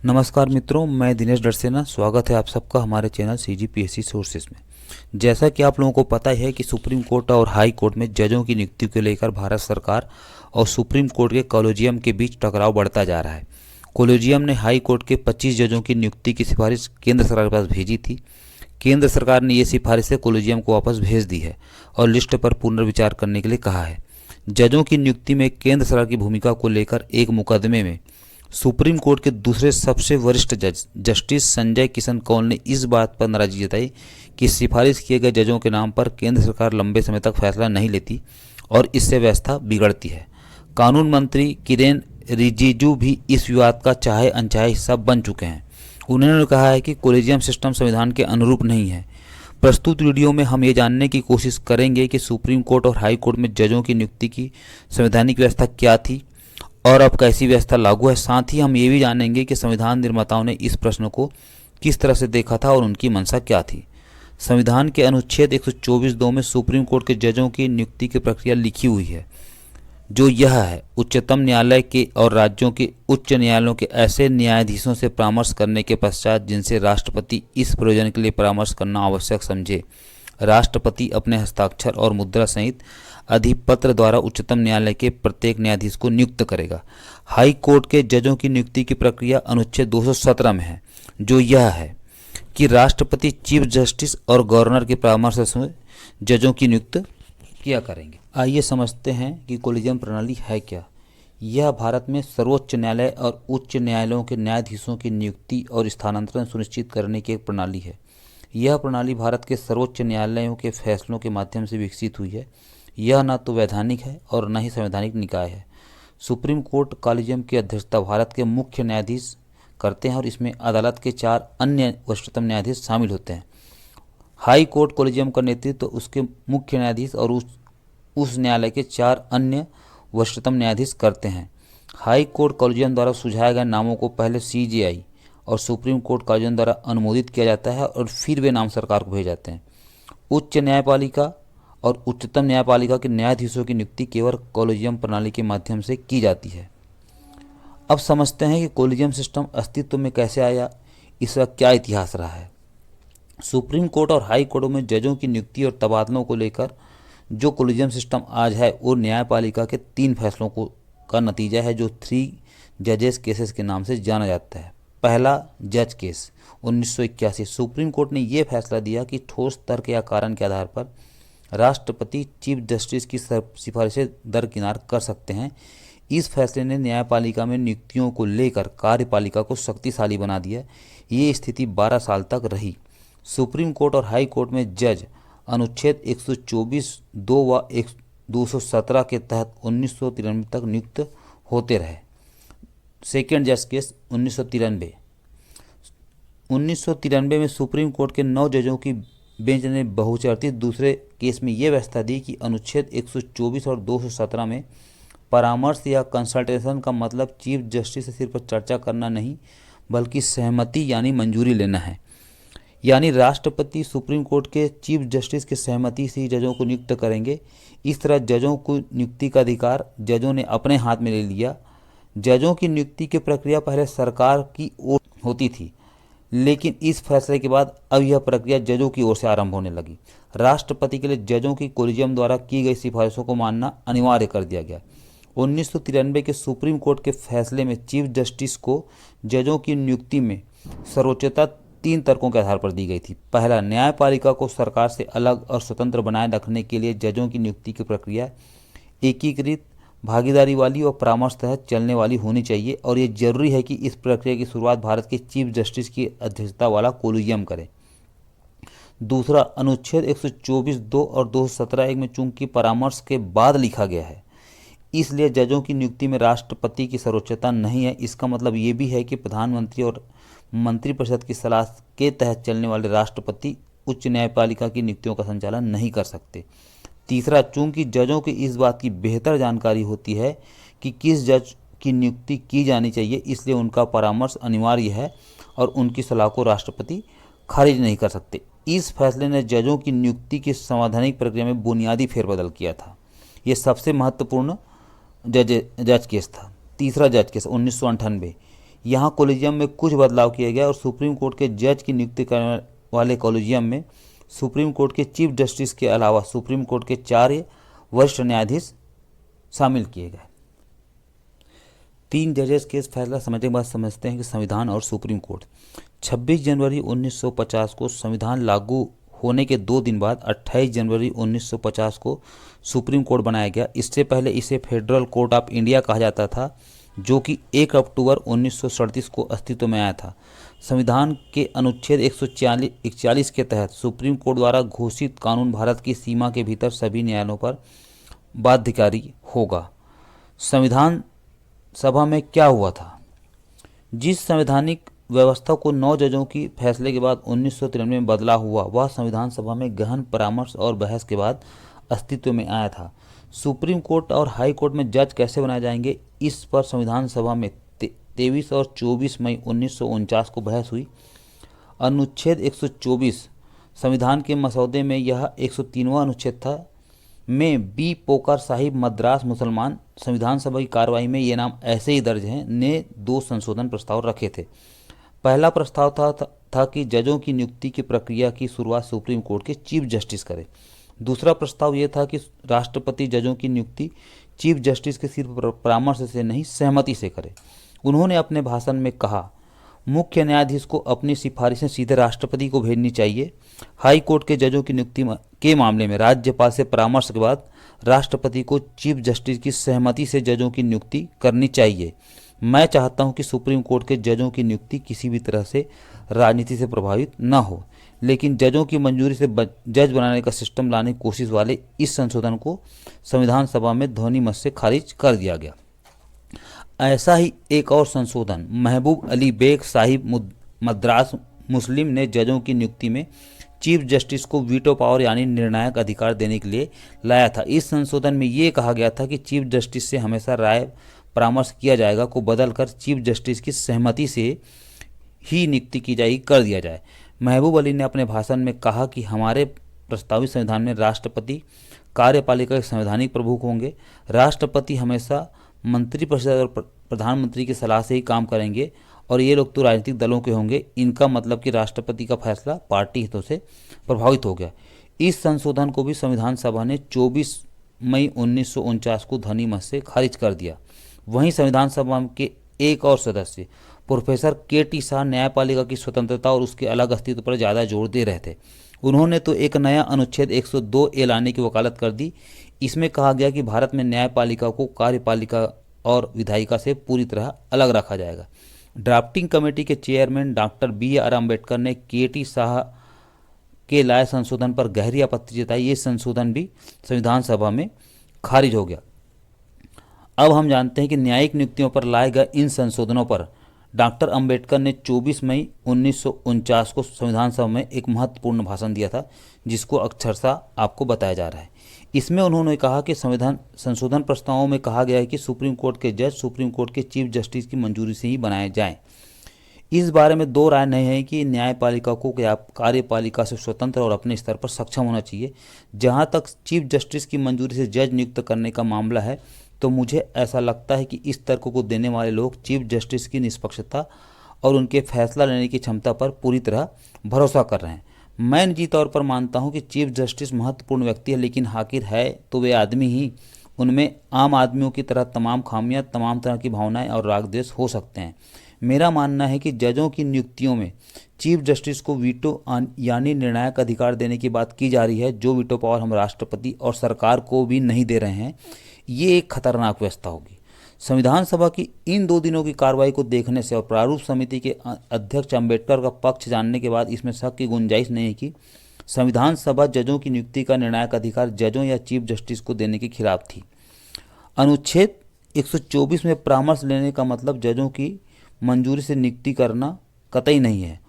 नमस्कार मित्रों, मैं दिनेश डरसेना। स्वागत है आप सबका हमारे चैनल CGPSC सोर्सेस में। जैसा कि आप लोगों को पता ही है कि सुप्रीम कोर्ट और हाई कोर्ट में जजों की नियुक्ति को लेकर भारत सरकार और सुप्रीम कोर्ट के कॉलेजियम के बीच टकराव बढ़ता जा रहा है। कॉलेजियम ने हाई कोर्ट के 25 जजों की नियुक्ति की सिफारिश केंद्र सरकार के पास भेजी थी। केंद्र सरकार ने ये सिफारिशें कॉलेजियम को वापस भेज दी है और लिस्ट पर पुनर्विचार करने के लिए कहा है। जजों की नियुक्ति में केंद्र सरकार की भूमिका को लेकर एक मुकदमे में सुप्रीम कोर्ट के दूसरे सबसे वरिष्ठ जज जस्टिस संजय किशन कौल ने इस बात पर नाराजगी जताई कि सिफारिश किए गए जजों के नाम पर केंद्र सरकार लंबे समय तक फैसला नहीं लेती और इससे व्यवस्था बिगड़ती है। कानून मंत्री किरेन रिजिजू भी इस विवाद का चाहे अनचाहे हिस्सा बन चुके हैं। उन्होंने कहा है कि कॉलेजियम सिस्टम संविधान के अनुरूप नहीं है। प्रस्तुत वीडियो में हम ये जानने की कोशिश करेंगे कि सुप्रीम कोर्ट और हाई कोर्ट में जजों की नियुक्ति की संवैधानिक व्यवस्था क्या थी और अब कैसी व्यवस्था लागू है। साथ ही हम ये भी जानेंगे कि संविधान निर्माताओं ने इस प्रश्न को किस तरह से देखा था और उनकी मंशा क्या थी। संविधान के अनुच्छेद 124(2) में सुप्रीम कोर्ट के जजों की नियुक्ति की प्रक्रिया लिखी हुई है, जो यह है: उच्चतम न्यायालय के और राज्यों के उच्च न्यायालयों के ऐसे न्यायाधीशों से परामर्श करने के पश्चात जिनसे राष्ट्रपति इस प्रयोजन के लिए परामर्श करना आवश्यक समझे, राष्ट्रपति अपने हस्ताक्षर और मुद्रा सहित अधिपत्र द्वारा उच्चतम न्यायालय के प्रत्येक न्यायाधीश को नियुक्त करेगा। हाई कोर्ट के जजों की नियुक्ति की प्रक्रिया अनुच्छेद 217 में है, जो यह है कि राष्ट्रपति चीफ जस्टिस और गवर्नर के परामर्श से जजों की नियुक्त किया करेंगे। आइए समझते हैं कि कॉलेजियम प्रणाली है क्या। यह भारत में सर्वोच्च न्यायालय और उच्च न्यायालयों के न्यायाधीशों की नियुक्ति और स्थानांतरण सुनिश्चित करने की एक प्रणाली है। यह प्रणाली भारत के सर्वोच्च न्यायालयों के फैसलों के माध्यम से विकसित हुई है। यह न तो वैधानिक है और न ही संवैधानिक निकाय है। सुप्रीम कोर्ट कॉलेजियम की अध्यक्षता भारत के मुख्य न्यायाधीश करते हैं और इसमें अदालत के 4 अन्य वरिष्ठतम न्यायाधीश शामिल होते हैं। हाई कोर्ट कॉलेजियम का नेतृत्व उसके मुख्य न्यायाधीश और उस न्यायालय के 4 अन्य वरिष्ठतम न्यायाधीश करते हैं। हाई कोर्ट कॉलेजियम द्वारा सुझाए गए नामों को पहले CJI और सुप्रीम कोर्ट कॉलेजियम द्वारा अनुमोदित किया जाता है और फिर वे नाम सरकार को भेजे जाते हैं। उच्च न्यायपालिका और उच्चतम न्यायपालिका के न्यायाधीशों की नियुक्ति केवल कॉलेजियम प्रणाली के माध्यम से की जाती है। अब समझते हैं कि कॉलेजियम सिस्टम अस्तित्व में कैसे आया, इसका क्या इतिहास रहा है। सुप्रीम कोर्ट और हाई कोर्ट में जजों की नियुक्ति और तबादलों को लेकर जो कॉलेजियम सिस्टम आज है वो न्यायपालिका के 3 फैसलों का नतीजा है, जो 3 जजेस केसेस के नाम से जाना जाता है। पहला जज केस 1981। सुप्रीम कोर्ट ने यह फैसला दिया कि ठोस तर्क या कारण के आधार पर राष्ट्रपति चीफ जस्टिस की सिफारिशें दरकिनार कर सकते हैं। इस फैसले ने न्यायपालिका में नियुक्तियों को लेकर कार्यपालिका को शक्तिशाली बना दिया। ये स्थिति 12 साल तक रही। सुप्रीम कोर्ट और हाई कोर्ट में जज अनुच्छेद 124(2) व 217 के तहत 1993 तक नियुक्त होते रहे। सेकेंड जज केस 1993। 1993 में सुप्रीम कोर्ट के 9 जजों की बेंच ने बहुचर्चित दूसरे केस में यह व्यवस्था दी कि अनुच्छेद 124 और 217 में परामर्श या कंसल्टेशन का मतलब चीफ जस्टिस से सिर्फ चर्चा करना नहीं, बल्कि सहमति यानी मंजूरी लेना है। यानी राष्ट्रपति सुप्रीम कोर्ट के चीफ जस्टिस की सहमति से जजों को नियुक्त करेंगे। इस तरह जजों को नियुक्ति का अधिकार जजों ने अपने हाथ में ले लिया। जजों की नियुक्ति की प्रक्रिया पहले सरकार की ओर होती थी, लेकिन इस फैसले के बाद अब यह प्रक्रिया जजों की ओर से आरंभ होने लगी। राष्ट्रपति के लिए जजों की कॉलेजियम द्वारा की गई सिफारिशों को मानना अनिवार्य कर दिया गया। 1993 के सुप्रीम कोर्ट के फैसले में चीफ जस्टिस को जजों की नियुक्ति में सर्वोच्चता 3 तर्कों के आधार पर दी गई थी। पहला, न्यायपालिका को सरकार से अलग और स्वतंत्र बनाए रखने के लिए जजों की नियुक्ति की प्रक्रिया एकीकृत, भागीदारी वाली और परामर्श तहत चलने वाली होनी चाहिए और ये जरूरी है कि इस प्रक्रिया की शुरुआत भारत के चीफ जस्टिस की अध्यक्षता वाला कॉलेजियम करे। दूसरा, अनुच्छेद 124(2) और 217(1) में चूंकि परामर्श के बाद लिखा गया है, इसलिए जजों की नियुक्ति में राष्ट्रपति की सर्वोच्चता नहीं है। इसका मतलब ये भी है कि प्रधानमंत्री और मंत्रिपरिषद की सलाह के तहत चलने वाले राष्ट्रपति उच्च न्यायपालिका की नियुक्तियों का संचालन नहीं कर सकते। तीसरा, चूंकि जजों की इस बात की बेहतर जानकारी होती है कि किस जज की नियुक्ति की जानी चाहिए, इसलिए उनका परामर्श अनिवार्य है और उनकी सलाह को राष्ट्रपति खारिज नहीं कर सकते। इस फैसले ने जजों की नियुक्ति की संवैधानिक प्रक्रिया में बुनियादी फेरबदल किया था। यह सबसे महत्वपूर्ण जज केस था। तीसरा जज केस 1998। यहाँ कॉलेजियम में कुछ बदलाव किया गया और सुप्रीम कोर्ट के जज की नियुक्ति करने वाले कॉलेजियम में सुप्रीम कोर्ट के चीफ जस्टिस के अलावा सुप्रीम कोर्ट के 4 वरिष्ठ न्यायाधीश शामिल किए गए। 3 जजेस केस फैसला समझने के बाद समझते हैं कि संविधान और सुप्रीम कोर्ट। 26 जनवरी 1950 को संविधान लागू होने के 2 दिन बाद 28 जनवरी 1950 को सुप्रीम कोर्ट बनाया गया। इससे पहले इसे फेडरल कोर्ट ऑफ इंडिया कहा जाता था, जो कि 1 अक्टूबर 1937 को अस्तित्व में आया था। संविधान के अनुच्छेद 141 के तहत सुप्रीम कोर्ट द्वारा घोषित कानून भारत की सीमा के भीतर सभी न्यायालयों पर बाध्यकारी होगा। संविधान सभा में क्या हुआ था? जिस संवैधानिक व्यवस्था को 9 जजों की फैसले के बाद 1993 में बदला हुआ, वह संविधान सभा में गहन परामर्श और बहस के बाद अस्तित्व में आया था। सुप्रीम कोर्ट और हाई कोर्ट में जज कैसे बनाए जाएंगे, इस पर संविधान सभा में 23 और 24 मई 1949 को बहस हुई। अनुच्छेद 124 संविधान के मसौदे में यह 103वां अनुच्छेद था में बी पोकर साहिब मद्रास मुसलमान संविधान सभा की कार्रवाई में ये नाम ऐसे ही दर्ज हैं ने 2 संशोधन प्रस्ताव रखे थे। पहला प्रस्ताव था कि जजों की नियुक्ति की प्रक्रिया की शुरुआत सुप्रीम कोर्ट के चीफ जस्टिस करे। दूसरा प्रस्ताव यह था कि राष्ट्रपति जजों की नियुक्ति चीफ जस्टिस के सिर्फ परामर्श से नहीं, सहमति से करे। उन्होंने अपने भाषण में कहा, मुख्य न्यायाधीश को अपनी सिफारिशें सीधे राष्ट्रपति को भेजनी चाहिए। हाई कोर्ट के जजों की नियुक्ति के मामले में राज्यपाल से परामर्श के बाद राष्ट्रपति को चीफ जस्टिस की सहमति से जजों की नियुक्ति करनी चाहिए। मैं चाहता हूं कि सुप्रीम कोर्ट के जजों की नियुक्ति किसी भी तरह से राजनीति से प्रभावित न हो, लेकिन जजों की मंजूरी से जज बनाने का सिस्टम लाने की कोशिश वाले इस संशोधन को संविधान सभा में ध्वनि मत से खारिज कर दिया गया। ऐसा ही एक और संशोधन महबूब अली बेग साहिब मद्रास मुस्लिम ने जजों की नियुक्ति में चीफ जस्टिस को वीटो पावर यानी निर्णायक अधिकार देने के लिए लाया था। इस संशोधन में ये कहा गया था कि चीफ जस्टिस से हमेशा राय परामर्श किया जाएगा को बदलकर चीफ जस्टिस की सहमति से ही नियुक्ति की जाएगी कर दिया जाए। महबूब अली ने अपने भाषण में कहा कि हमारे प्रस्तावित संविधान में राष्ट्रपति कार्यपालिका के संवैधानिक प्रमुख होंगे। राष्ट्रपति हमेशा मंत्रिपरिषद और प्रधानमंत्री की सलाह से ही काम करेंगे और ये लोग तो राजनीतिक दलों के होंगे। इनका मतलब कि राष्ट्रपति का फैसला पार्टी हितों से प्रभावित हो गया। इस संशोधन को भी संविधान सभा ने 24 मई 1949 को ध्वनि मत से खारिज कर दिया। वहीं संविधान सभा के एक और सदस्य प्रोफेसर के.टी. शाह न्यायपालिका की स्वतंत्रता और उसके अलग अस्तित्व पर ज़्यादा जोर दे रहे थे। उन्होंने तो एक नया अनुच्छेद 102 लाने की वकालत कर दी। इसमें कहा गया कि भारत में न्यायपालिका को कार्यपालिका और विधायिका से पूरी तरह अलग रखा जाएगा। ड्राफ्टिंग कमेटी के चेयरमैन डॉक्टर बी.आर. अम्बेडकर ने के.टी. शाह के लाए संशोधन पर गहरी आपत्ति जताई। ये संशोधन भी संविधान सभा में खारिज हो गया। अब हम जानते हैं कि न्यायिक नियुक्तियों पर लाए गए इन संशोधनों पर डॉक्टर अंबेडकर ने 24 मई 1949 को संविधान सभा में एक महत्वपूर्ण भाषण दिया था, जिसको अक्षरशः आपको बताया जा रहा है। इसमें उन्होंने कहा कि संविधान संशोधन प्रस्तावों में कहा गया है कि सुप्रीम कोर्ट के जज सुप्रीम कोर्ट के चीफ जस्टिस की मंजूरी से ही बनाए जाएं। इस बारे में 2 राय नहीं है कि न्यायपालिका को कार्यपालिका से स्वतंत्र और अपने स्तर पर सक्षम होना चाहिए। जहां तक चीफ जस्टिस की मंजूरी से जज नियुक्त करने का मामला है, तो मुझे ऐसा लगता है कि इस तर्क को देने वाले लोग चीफ जस्टिस की निष्पक्षता और उनके फैसला लेने की क्षमता पर पूरी तरह भरोसा कर रहे हैं। मैं निजी तौर पर मानता हूं कि चीफ जस्टिस महत्वपूर्ण व्यक्ति है, लेकिन आखिर है तो वे आदमी ही। उनमें आम आदमियों की तरह तमाम खामियां, तमाम तरह की भावनाएं और राग द्वेष हो सकते हैं। मेरा मानना है कि जजों की नियुक्तियों में चीफ जस्टिस को वीटो यानी निर्णायक अधिकार देने की बात की जा रही है, जो वीटो पावर हम राष्ट्रपति और सरकार को भी नहीं दे रहे हैं। ये एक खतरनाक व्यवस्था होगी। संविधान सभा की इन 2 दिनों की कार्रवाई को देखने से और प्रारूप समिति के अध्यक्ष अंबेडकर का पक्ष जानने के बाद इसमें शक की गुंजाइश नहीं है कि संविधान सभा जजों की नियुक्ति का निर्णायक अधिकार जजों या चीफ जस्टिस को देने के खिलाफ थी। अनुच्छेद 124 में परामर्श लेने का मतलब जजों की मंजूरी से नियुक्ति करना कतई नहीं है।